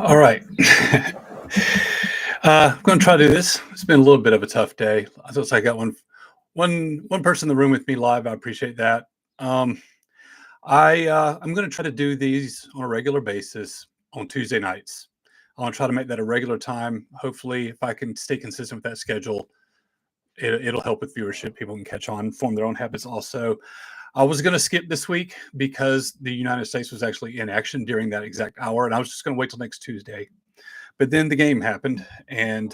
All right. I'm going to try to do this. It's been a little bit of a tough day. I got one person in the room with me live. I appreciate that. Um, I'm going to try to do these on a regular basis on Tuesday nights. I want to try to make that a regular time. Hopefully, if I can stay consistent with that schedule, it'll help with viewership. People can catch on, form their own habits. Also, I was going to skip this week because the United States was actually in action during that exact hour, and I was just going to wait till next Tuesday. But then the game happened, and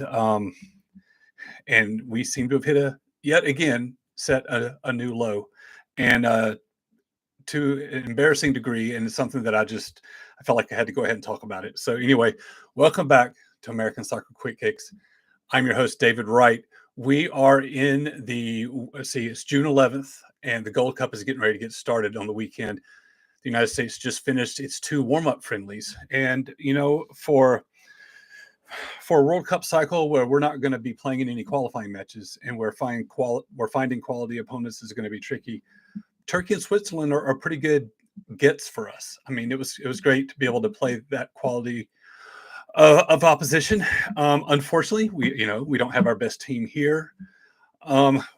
we seem to have hit a yet again set a new low, and to an embarrassing degree, and it's something that I felt like I had to go ahead and talk about it. So anyway, welcome back to American Soccer Quick Kicks. I'm your host David Wright. We are in the let's see, it's June 11th, and the Gold Cup is getting ready to get started on the weekend. The United States just finished its two warm-up friendlies, and for a World Cup cycle where we're not going to be playing in any qualifying matches and we're finding quality opponents is going to be tricky. Turkey and Switzerland are pretty good gets for us. I mean, it was great to be able to play that quality of opposition. Unfortunately, we don't have our best team here.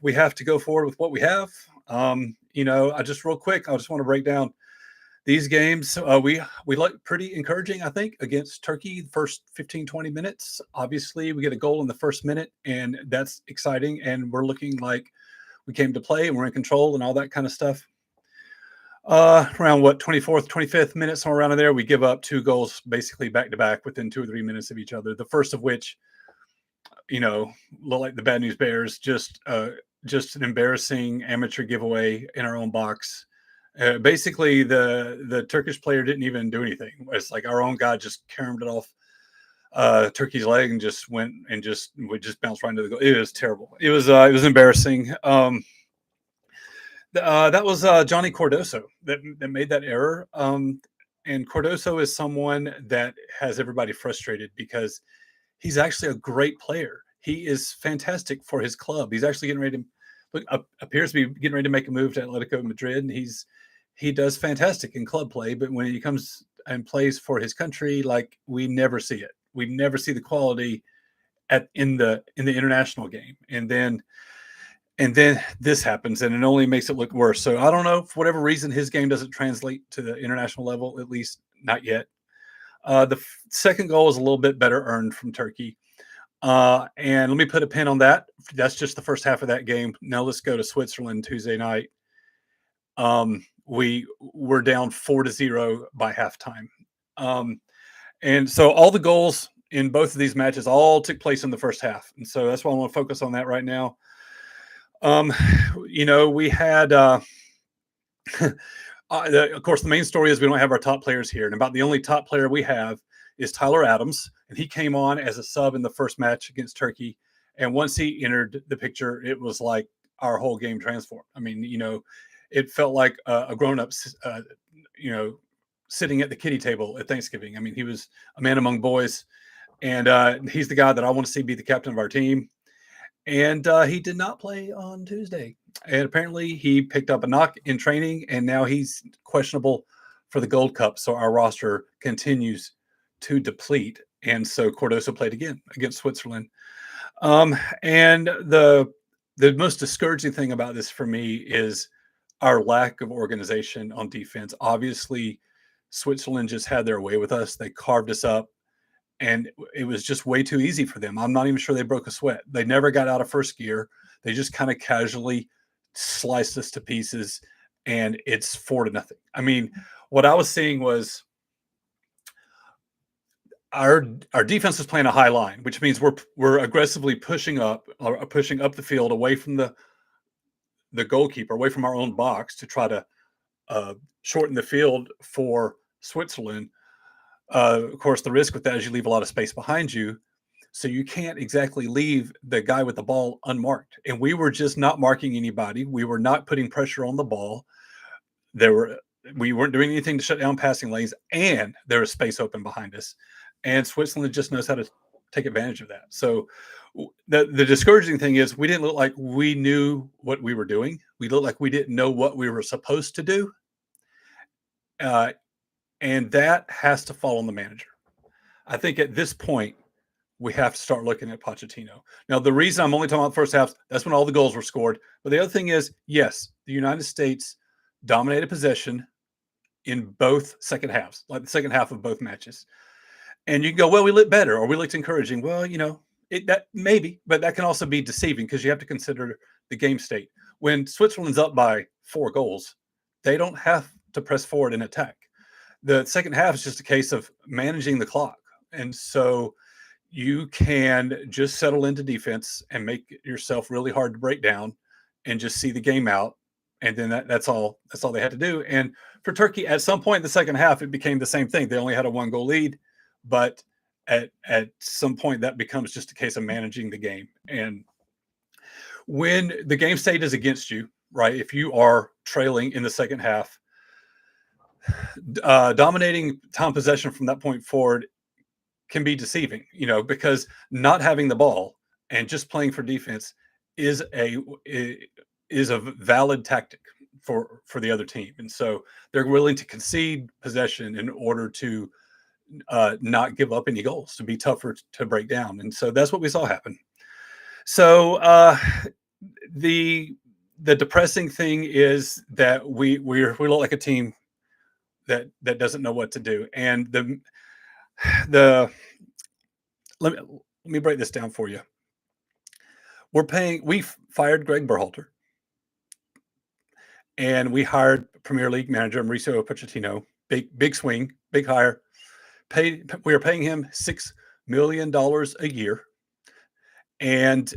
We have to go forward with what we have. I just real quick, I just want to break down these games. We look pretty encouraging, I think, against Turkey the first 15-20 minutes. Obviously, we get a goal in the first minute, and that's exciting, and we're looking like we came to play and we're in control and all that kind of stuff. Around 24th, 25th minute, somewhere around in there, we give up two goals basically back to back within 2 or 3 minutes of each other. The first of which, look like the Bad News Bears, just an embarrassing amateur giveaway in our own box. Basically, the Turkish player didn't even do anything. It's like our own guy just caromed it off Turkey's leg and just went and we just bounced right into the goal. It was terrible. It was embarrassing. That was Johnny Cordoso that made that error. And Cordoso is someone that has everybody frustrated because he's actually a great player. He is fantastic for his club. He's actually getting ready to appears to be getting ready to make a move to Atletico Madrid, and he does fantastic in club play. But when he comes and plays for his country, like, we never see it. We never see the quality in the international game, and then this happens, and it only makes it look worse. So I don't know, for whatever reason, his game doesn't translate to the international level, at least not yet. The second goal is a little bit better earned from Turkey. And let me put a pin on that. That's just the first half of that game. Now let's go to Switzerland Tuesday night. We were down 4-0 by halftime. And so all the goals in both of these matches all took place in the first half. And so that's why I want to focus on that right now. We had, of course, the main story is we don't have our top players here. And about the only top player we have is Tyler Adams. And he came on as a sub in the first match against Turkey. And once he entered the picture, it was like our whole game transformed. I mean, it felt like a grown-up, sitting at the kiddie table at Thanksgiving. I mean, he was a man among boys. And he's the guy that I want to see be the captain of our team. And he did not play on Tuesday. And apparently he picked up a knock in training, and now he's questionable for the Gold Cup. So our roster continues to deplete. And so Cordoso played again against Switzerland. And the most discouraging thing about this for me is our lack of organization on defense. Obviously, Switzerland just had their way with us. They carved us up, and it was just way too easy for them. I'm not even sure they broke a sweat. They never got out of first gear. They just kind of casually sliced us to pieces, and it's 4-0. I mean, what I was seeing was our defense was playing a high line, which means we're aggressively pushing up the field away from the goalkeeper, away from our own box, to try to shorten the field for Switzerland. Of course, the risk with that is you leave a lot of space behind you, so you can't exactly leave the guy with the ball unmarked. And we were just not marking anybody. We were not putting pressure on the ball. We weren't doing anything to shut down passing lanes, and there was space open behind us. And Switzerland just knows how to take advantage of that. So the discouraging thing is we didn't look like we knew what we were doing. We looked like we didn't know what we were supposed to do. And that has to fall on the manager. I think at this point we have to start looking at Pochettino. Now, the reason I'm only talking about the first half, that's when all the goals were scored. But the other thing is, yes, the United States dominated possession in both second halves, like the second half of both matches. And you can go, well, we looked better or we looked encouraging. Well, that maybe, but that can also be deceiving because you have to consider the game state. When Switzerland's up by 4 goals, they don't have to press forward and attack. The second half is just a case of managing the clock. And so you can just settle into defense and make yourself really hard to break down and just see the game out. And then that's all they had to do. And for Turkey, at some point in the second half, it became the same thing. They only had a 1-goal lead, but at some point that becomes just a case of managing the game. And when the game state is against you, right? If you are trailing in the second half, dominating time possession from that point forward can be deceiving, because not having the ball and just playing for defense is a valid tactic for the other team. And so they're willing to concede possession in order to not give up any goals, to be tougher to break down. And so that's what we saw happen. So the depressing thing is that we look like a team that doesn't know what to do. And let me break this down for you. We fired Greg Berhalter, and we hired Premier League manager Mauricio Pochettino. Big swing, big hire. We are paying him $6 million a year, and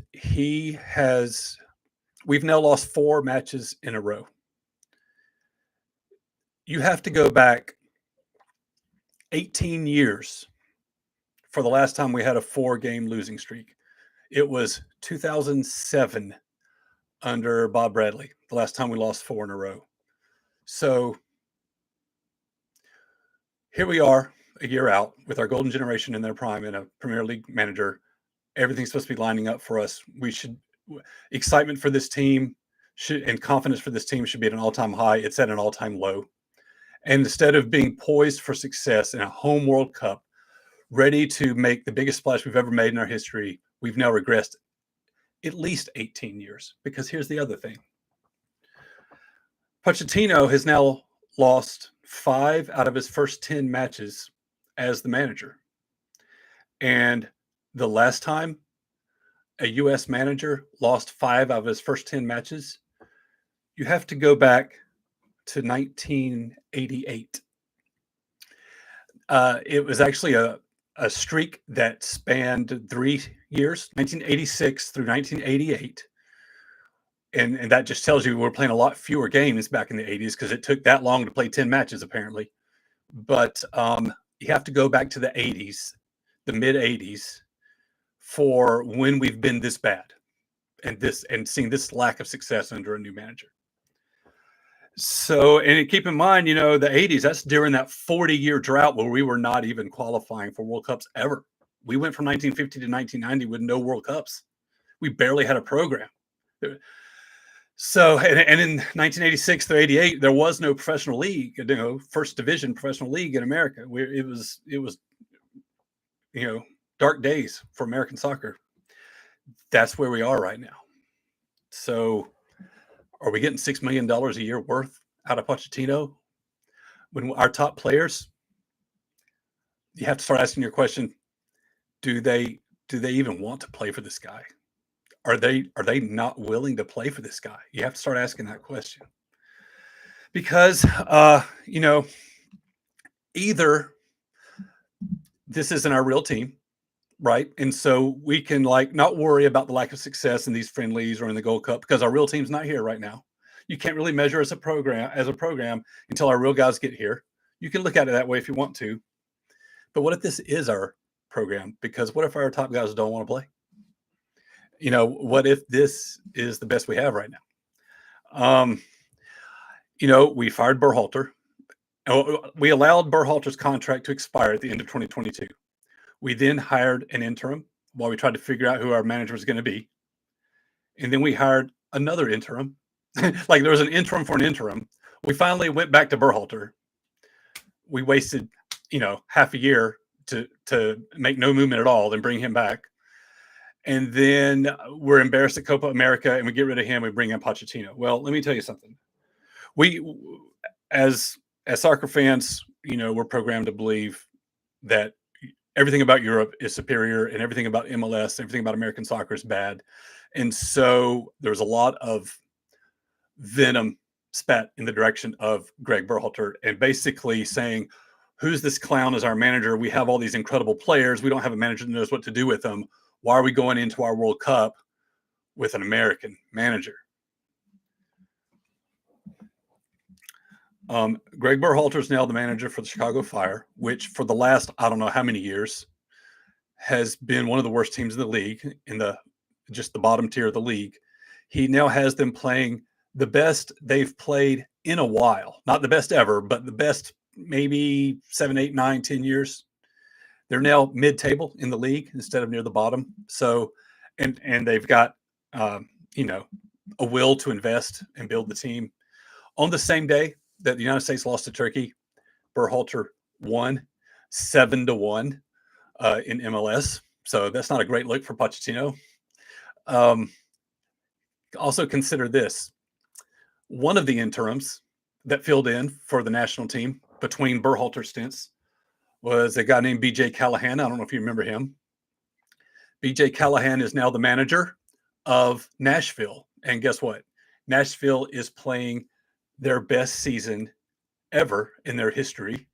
we've now lost 4 matches in a row. You have to go back 18 years for the last time we had a 4-game losing streak. It was 2007 under Bob Bradley, the last time we lost 4 in a row. So here we are a year out with our golden generation in their prime and a Premier League manager. Everything's supposed to be lining up for us. Excitement for this team and confidence for this team should be at an all-time high. It's at an all-time low. And instead of being poised for success in a home World Cup, ready to make the biggest splash we've ever made in our history, we've now regressed at least 18 years. Because here's the other thing. Pochettino has now lost 5 out of his first 10 matches as the manager. And the last time a U.S. manager lost 5 out of his first 10 matches, you have to go back to 1988. It was actually a streak that spanned 3 years, 1986 through 1988. And that just tells you we're playing a lot fewer games back in the 80s because it took that long to play 10 matches, apparently. But you have to go back to the 80s, the mid-80s, for when we've been this bad and seeing this lack of success under a new manager. So, and keep in mind, the 80s, that's during that 40-year drought where we were not even qualifying for World Cups ever. We went from 1950 to 1990 with no World Cups. We barely had a program. So, and in 1986 to 88, there was no professional league, first division professional league in America. It was, dark days for American soccer. That's where we are right now. So, are we getting $6 million a year worth out of Pochettino when our top players? You have to start asking your question: Do they even want to play for this guy? Are they not willing to play for this guy? You have to start asking that question because either this isn't our real team, right? And so we can not worry about the lack of success in these friendlies or in the Gold Cup because our real team's not here right now. You can't really measure as a program until our real guys get here. You can look at it that way if you want to. But what if this is our program? Because what if our top guys don't want to play? What if this is the best we have right now? We fired Berhalter. We allowed Berhalter's contract to expire at the end of 2022. We then hired an interim while we tried to figure out who our manager was going to be. And then we hired another interim. There was an interim for an interim. We finally went back to Berhalter. We wasted, half a year to make no movement at all, then bring him back. And then we're embarrassed at Copa America and we get rid of him. We bring in Pochettino. Well, let me tell you something. We, as soccer fans, we're programmed to believe that everything about Europe is superior and everything about MLS, everything about American soccer is bad. And so there's a lot of venom spat in the direction of Greg Berhalter and basically saying, who's this clown as our manager? We have all these incredible players. We don't have a manager that knows what to do with them. Why are we going into our World Cup with an American manager? Greg Berhalter is now the manager for the Chicago Fire, which for the last, I don't know how many years, has been one of the worst teams in the league, in just the bottom tier of the league. He now has them playing the best they've played in a while. Not the best ever, but the best maybe 7, 8, 9, 10 years. They're now mid-table in the league instead of near the bottom. So, and they've got, a will to invest and build the team. On the same day that the United States lost to Turkey, Berhalter won 7-1 in MLS. So that's not a great look for Pochettino. Also consider this. One of the interims that filled in for the national team between Berhalter stints was a guy named B.J. Callahan. I don't know if you remember him. B.J. Callahan is now the manager of Nashville. And guess what? Nashville is playing their best season ever in their history.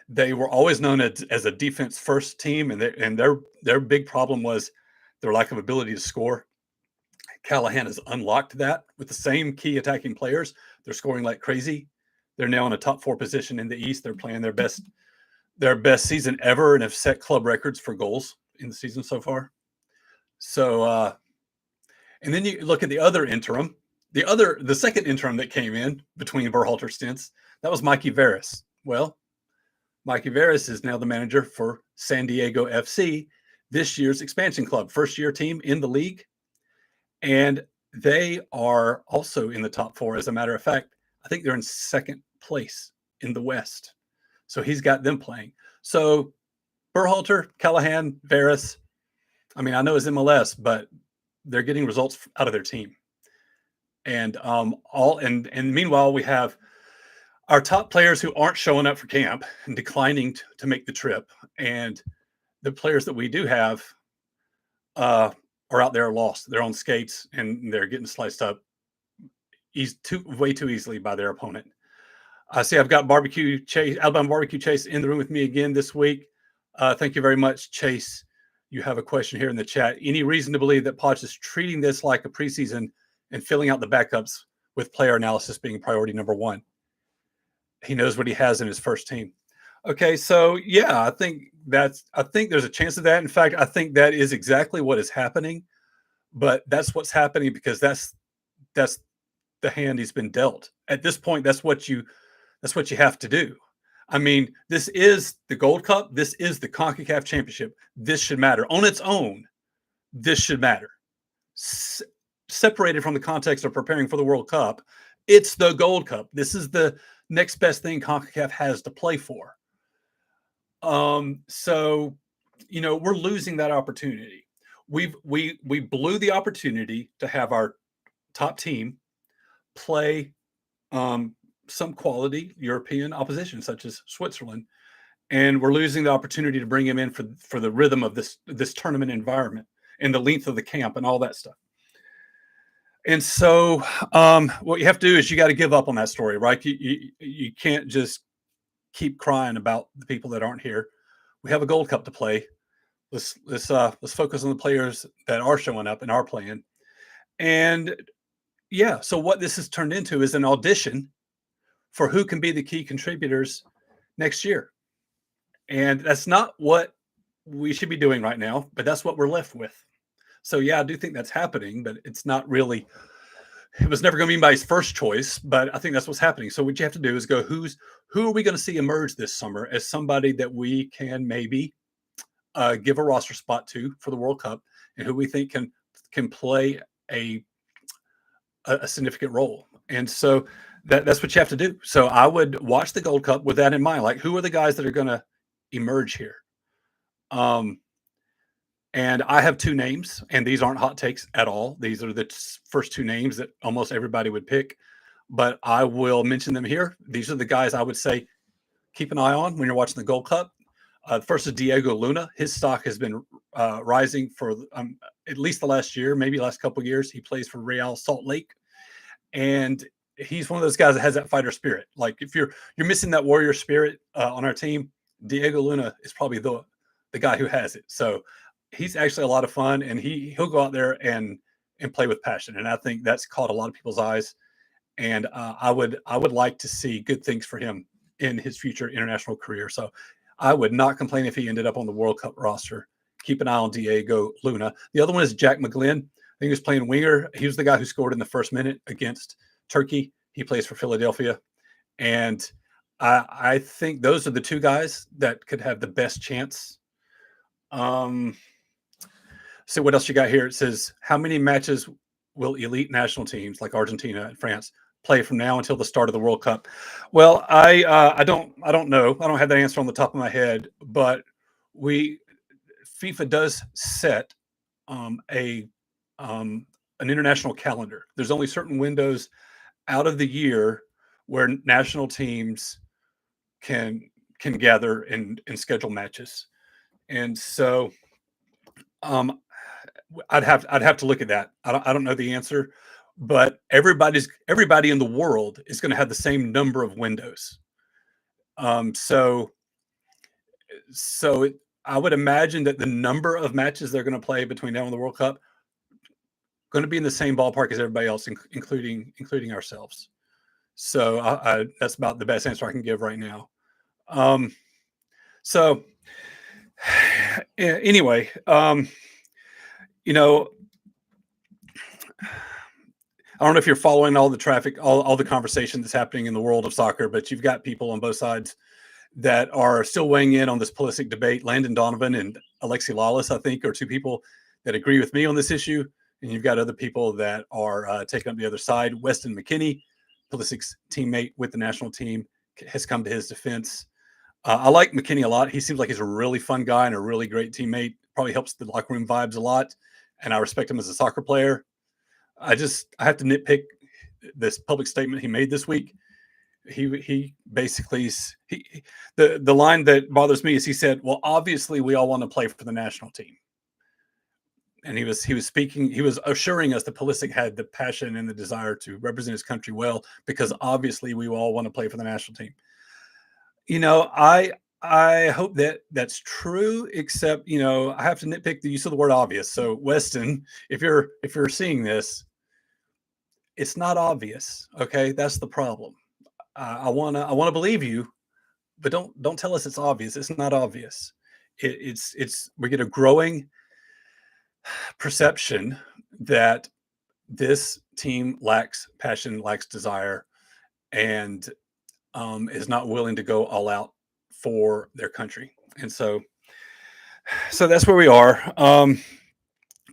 They were always known as a defense first team, and their big problem was their lack of ability to score. Callahan has unlocked that with the same key attacking players. They're scoring like crazy. They're now in a top 4 position in the East. They're playing their best season ever and have set club records for goals in the season so far. So, and then you look at the other interim, the second interim that came in between Berhalter stints. That was Mikey Veras. Well, Mikey Veras is now the manager for San Diego FC, this year's expansion club, first year team in the league. And they are also in the top 4. As a matter of fact, I think they're in second place in the West. So he's got them playing. So Berhalter, Callahan, Veras, I mean, I know it's MLS, but they're getting results out of their team. And and meanwhile, we have our top players who aren't showing up for camp and declining to make the trip. And the players that we do have are out there lost. They're on skates and they're getting sliced up way too easily by their opponent. I see I've got Alabama Barbecue Chase in the room with me again this week. Thank you very much, Chase. You have a question here in the chat. Any reason to believe that Poch is treating this like a preseason and filling out the backups with player analysis being priority number 1? He knows what he has in his first team. Okay, so yeah, I think there's a chance of that. In fact, I think that is exactly what is happening. But that's what's happening because that's the hand he's been dealt. At this point, that's what you have to do. I mean, this is the Gold Cup. This is the CONCACAF Championship. This should matter. On its own, this should matter. Separated from the context of preparing for the World Cup, it's the Gold Cup. This is the next best thing CONCACAF has to play for. So, we're losing that opportunity. We blew the opportunity to have our top team play some quality European opposition, such as Switzerland, and we're losing the opportunity to bring him in for the rhythm of this tournament environment and the length of the camp and all that stuff. And so, what you have to do is you got to give up on that story, right? You can't just keep crying about the people that aren't here. We have a Gold Cup to play. Let's focus on the players that are showing up and are playing. And yeah, so what this has turned into is an audition for who can be the key contributors next year. And that's not what we should be doing right now, but that's what we're left with. So yeah, I do think that's happening, but it's not really, it was never going to be anybody's first choice, but I think that's what's happening. So what you have to do is go, who are we going to see emerge this summer as somebody that we can maybe give a roster spot to for the World Cup, and who we think can play a significant role. And so that's what you have to do. So I would watch the Gold Cup with that in mind. Like, who are the guys that are going to emerge here. Um, and I have two names, and these aren't hot takes at all. These are the first two names that almost everybody would pick, but I will mention them here. These are the guys I would say keep an eye on when you're watching the Gold Cup. First is Diego Luna. His stock has been rising for at least the last year, maybe last couple of years. He plays for Real Salt Lake, and he's one of those guys that has that fighter spirit. Like if you're missing that warrior spirit on our team, Diego Luna is probably the guy who has it. So he's actually a lot of fun, and he'll go out there and play with passion. And I think that's caught a lot of people's eyes. And I would like to see good things for him in his future international career. So I would not complain if he ended up on the World Cup roster. Keep an eye on Diego Luna. The other one is Jack McGlynn. I think he was playing winger. He was the guy who scored in the first minute against Turkey. He plays for Philadelphia. And I think those are the two guys that could have the best chance. So what else you got here? It says, how many matches will elite national teams like Argentina and France play from now until the start of the World Cup? Well, I don't know. I don't have that answer on the top of my head, but FIFA does set an international calendar. There's only certain windows out of the year where national teams can gather and schedule matches, and so I'd have to look at that. I don't know the answer, but everybody in the world is going to have the same number of windows. So I would imagine that the number of matches they're going to play between now and the World Cup going to be in the same ballpark as everybody else, including ourselves. So that's about the best answer I can give right now. So anyway, you know, I don't know if you're following all the traffic, all the conversation that's happening in the world of soccer, but you've got people on both sides that are still weighing in on this Pulisic debate. Landon Donovan and Alexi Lawless, I think, are two people that agree with me on this issue. And you've got other people that are taking up the other side. Weston McKennie, Pulisic's teammate with the national team, has come to his defense. I like McKennie a lot. He seems like he's a really fun guy and a really great teammate. Probably helps the locker room vibes a lot. And I respect him as a soccer player. I have to nitpick this public statement he made this week. He basically the line that bothers me is he said, well, obviously we all want to play for the national team. And he was assuring us that Pulisic had the passion and the desire to represent his country well, because obviously we all want to play for the national team. I hope that that's true, except, I have to nitpick the use of the word obvious. So Weston, if you're seeing this, it's not obvious. Okay. That's the problem. I want to believe you, but don't tell us it's obvious. It's not obvious. We get a growing perception that this team lacks passion, lacks desire, and is not willing to go all out for their country. And so that's where we are.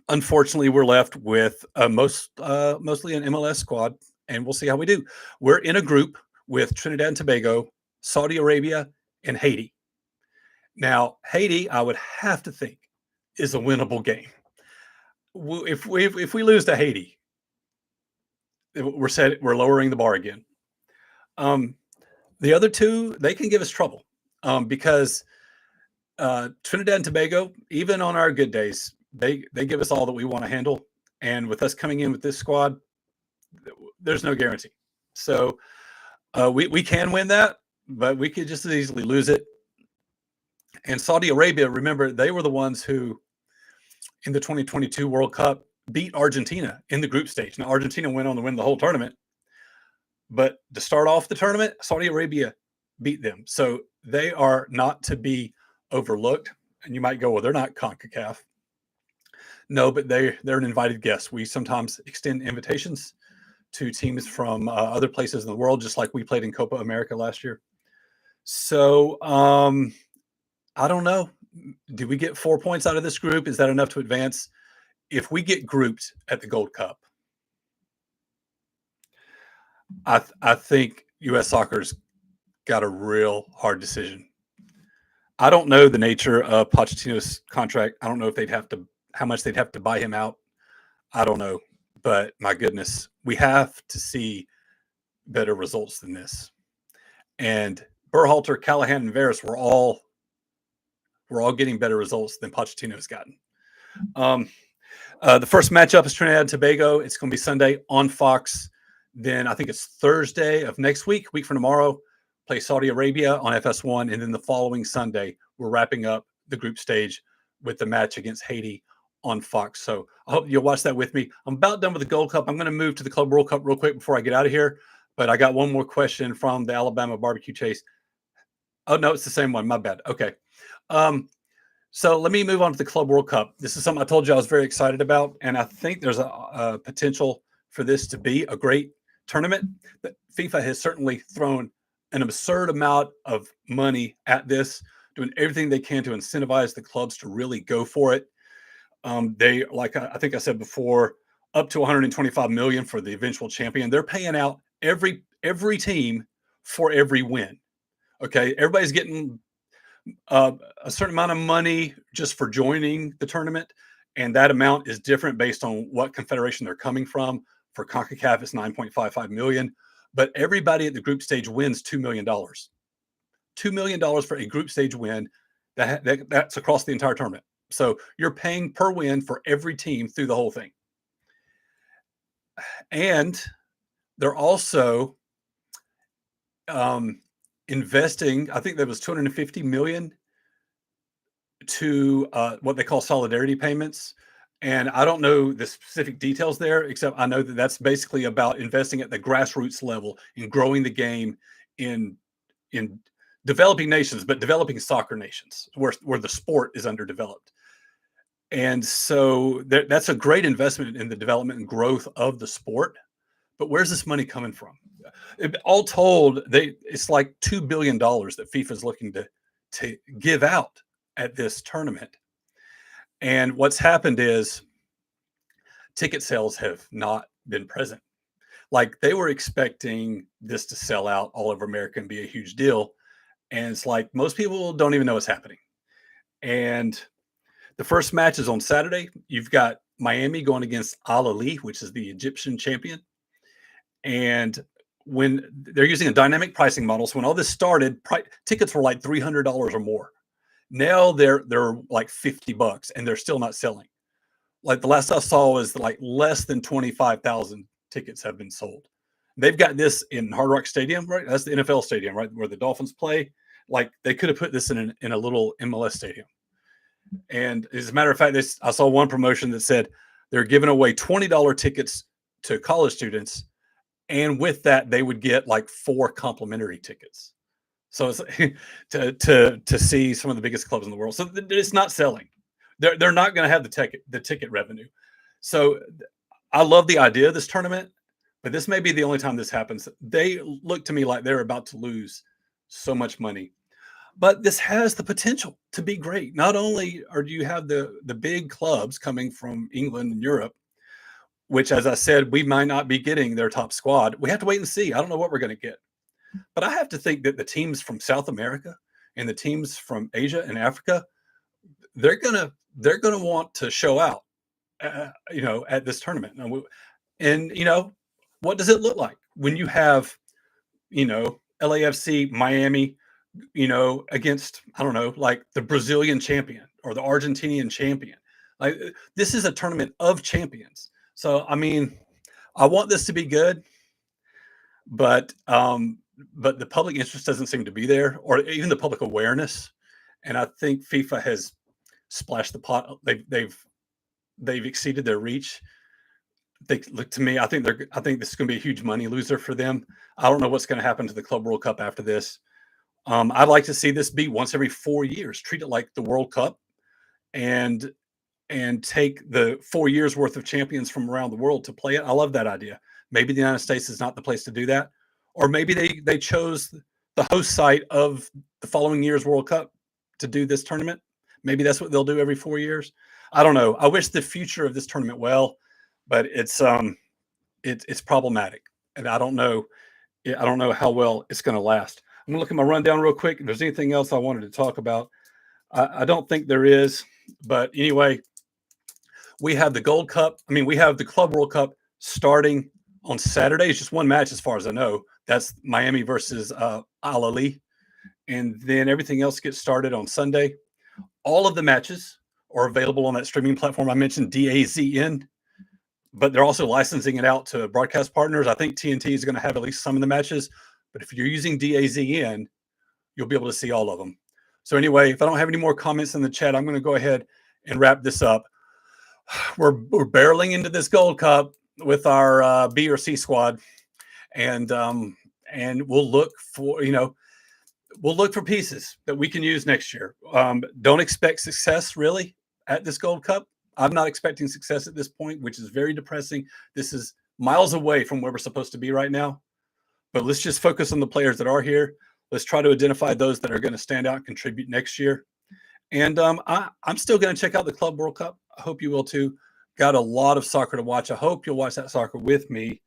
Unfortunately, we're left with mostly an MLS squad, and we'll see how we do. We're in a group with Trinidad and Tobago, Saudi Arabia, and Haiti. Now, Haiti, I would have to think, is a winnable game. If we lose to Haiti, we're lowering the bar again. The other two, they can give us trouble because Trinidad and Tobago, even on our good days, they give us all that we want to handle. And with us coming in with this squad, there's no guarantee. So we can win that, but we could just as easily lose it. And Saudi Arabia, remember, they were the ones who, in the 2022 World Cup, beat Argentina in the group stage. Now, Argentina went on to win the whole tournament. But to start off the tournament, Saudi Arabia beat them. So they are not to be overlooked. And you might go, well, they're not CONCACAF. No, but they're an invited guest. We sometimes extend invitations to teams from other places in the world, just like we played in Copa America last year. So I don't know. Do we get 4 points out of this group? Is that enough to advance? If we get grouped at the Gold Cup, I think U.S. soccer's got a real hard decision. I don't know the nature of Pochettino's contract. I don't know if they'd have to, how much they'd have to buy him out. I don't know, but my goodness, we have to see better results than this. And Berhalter, Callahan, and Veras were all getting better results than Pochettino's gotten. Um, the first matchup is Trinidad and Tobago. It's going to be Sunday on Fox. Then I think it's Thursday of next week from tomorrow, play Saudi Arabia on FS1. And then the following Sunday, we're wrapping up the group stage with the match against Haiti on Fox. So I hope you'll watch that with me. I'm about done with the Gold Cup. I'm going to move to the Club World Cup real quick before I get out of here. But I got one more question from the Alabama Barbecue Chase. Oh, no, it's the same one. My bad. Okay. So let me move on to the Club World Cup. This is something I told you I was very excited about, and I think there's a potential for this to be a great tournament. But FIFA has certainly thrown an absurd amount of money at this, doing everything they can to incentivize the clubs to really go for it. They, like I think I said before, up to 125 million for the eventual champion. They're paying out every team for every win. Okay, everybody's getting a certain amount of money just for joining the tournament, and that amount is different based on what confederation they're coming from. For CONCACAF, it's 9.55 million, but everybody at the group stage wins $2 million. $2 million for a group stage win. That's across the entire tournament. So you're paying per win for every team through the whole thing. And they're also investing, I think there was 250 million to what they call solidarity payments. And I don't know the specific details there, except I know that that's basically about investing at the grassroots level in growing the game in developing nations, but developing soccer nations where the sport is underdeveloped. And so that's a great investment in the development and growth of the sport. But where's this money coming from? All told, it's like $2 billion that FIFA is looking to give out at this tournament. And what's happened is ticket sales have not been present. Like they were expecting this to sell out all over America and be a huge deal. And it's like most people don't even know what's happening. And the first match is on Saturday. You've got Miami going against Al Ahly, which is the Egyptian champion. And when they're using a dynamic pricing model, so when all this started, tickets were like $300 or more. Now they're like $50 and they're still not selling. Like the last I saw was like less than 25,000 tickets have been sold. They've got this in Hard Rock Stadium, right? That's the NFL stadium, right? Where the Dolphins play. Like they could have put this in a little MLS stadium. And as a matter of fact, I saw one promotion that said they're giving away $20 tickets to college students. And with that, they would get like 4 complimentary tickets. So it's to see some of the biggest clubs in the world. So it's not selling. They're not going to have the ticket revenue. So I love the idea of this tournament, but this may be the only time this happens. They look to me like they're about to lose so much money. But this has the potential to be great. Not only do you have the big clubs coming from England and Europe, which, as I said, we might not be getting their top squad. We have to wait and see. I don't know what we're going to get. But I have to think that the teams from South America and the teams from Asia and Africa, they're gonna want to show out, at this tournament. And what does it look like when you have, LAFC, Miami, against, I don't know, like the Brazilian champion or the Argentinian champion. Like this is a tournament of champions. So I mean, I want this to be good, but the public interest doesn't seem to be there, or even the public awareness. And I think FIFA has splashed the pot. They've exceeded their reach. They look to me. I think this is going to be a huge money loser for them. I don't know what's going to happen to the Club World Cup after this. I'd like to see this be once every 4 years. Treat it like the World Cup, and take the 4 years worth of champions from around the world to play it. I love that idea. Maybe the United States is not the place to do that, or maybe they chose the host site of the following year's World Cup to do this tournament. Maybe that's what they'll do every 4 years. I don't know. I wish the future of this tournament well, but it's problematic, and I don't know how well it's going to last. I'm going to look at my rundown real quick. If there's anything else I wanted to talk about, I don't think there is, but anyway, we have the Gold Cup. I mean, we have the Club World Cup starting on Saturday. It's just one match, as far as I know. That's Miami versus Al Ali, and then everything else gets started on Sunday. All of the matches are available on that streaming platform I mentioned, DAZN, but they're also licensing it out to broadcast partners. I think TNT is going to have at least some of the matches, but if you're using DAZN, you'll be able to see all of them. So anyway, if I don't have any more comments in the chat, I'm going to go ahead and wrap this up. We're barreling into this Gold Cup with our B or C squad, and we'll look for we'll look for pieces that we can use next year. Don't expect success really at this Gold Cup. I'm not expecting success at this point, which is very depressing. This is miles away from where we're supposed to be right now. But let's just focus on the players that are here. Let's try to identify those that are going to stand out and contribute next year. And I'm still going to check out the Club World Cup. I hope you will too. Got a lot of soccer to watch. I hope you'll watch that soccer with me.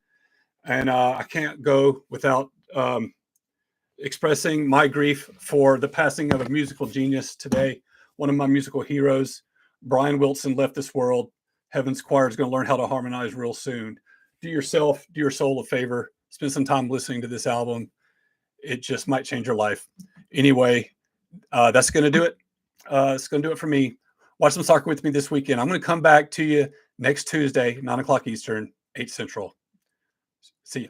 And I can't go without expressing my grief for the passing of a musical genius today. One of my musical heroes, Brian Wilson, left this world. Heaven's Choir is going to learn how to harmonize real soon. Do yourself, do your soul a favor. Spend some time listening to this album. It just might change your life. Anyway, that's going to do it. It's going to do it for me. Watch some soccer with me this weekend. I'm going to come back to you next Tuesday, 9 o'clock Eastern, 8 Central. See you.